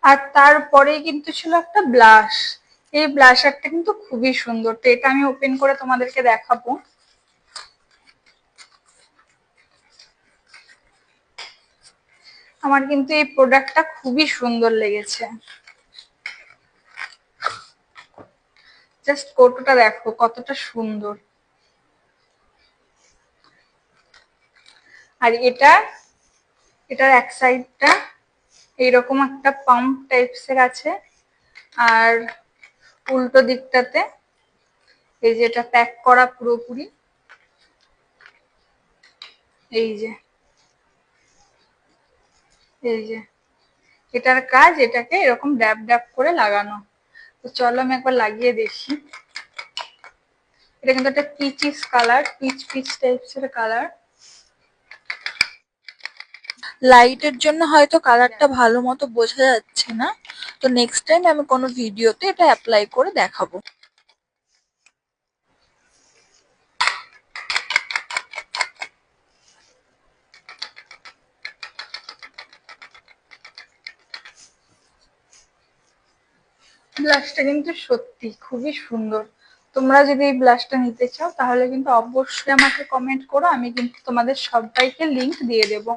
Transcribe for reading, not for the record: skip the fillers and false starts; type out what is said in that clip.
আর তারপরেই কিন্তু ছিল একটা ব্লাশ। এই ব্লাশারটা কিন্তু খুবই সুন্দর, তো এটা আমি ওপেন করে তোমাদেরকে দেখাবো। আমার কিন্তু এই প্রোডাক্টটা খুবই সুন্দর লেগেছে। জাস্ট কৌটোটা দেখো কতটা সুন্দর। আর এটার এক সাইডটা এইরকম একটা পাম্প টাইপস এর আছে, আর উল্টো দিকটাতে এই যে এটা প্যাক করা পুরোপুরি। এই যে এই যে এটার কাজ এটাকে এরকম ড্যাব ড্যাব করে লাগানো। তো চলো আমি একবার লাগিয়ে দেখি। এটা কিন্তু একটা পিচিস কালার, পিচ পিচ টাইপস এর কালার। লাইটের জন্য হয়তো কালারটা ভালো মতো বোঝা যাচ্ছে না, তো নেক্সট টাইম আমি কোনো ভিডিওতে এটা অ্যাপ্লাই করে দেখাবো। ব্লাশটা কিন্তু সত্যি খুবই সুন্দর। তোমরা যদি এই ব্লাশটা নিতে চাও তাহলে কিন্তু অবশ্যই আমাকে কমেন্ট করো, আমি কিন্তু তোমাদের সবাইকে লিংক দিয়ে দেবো।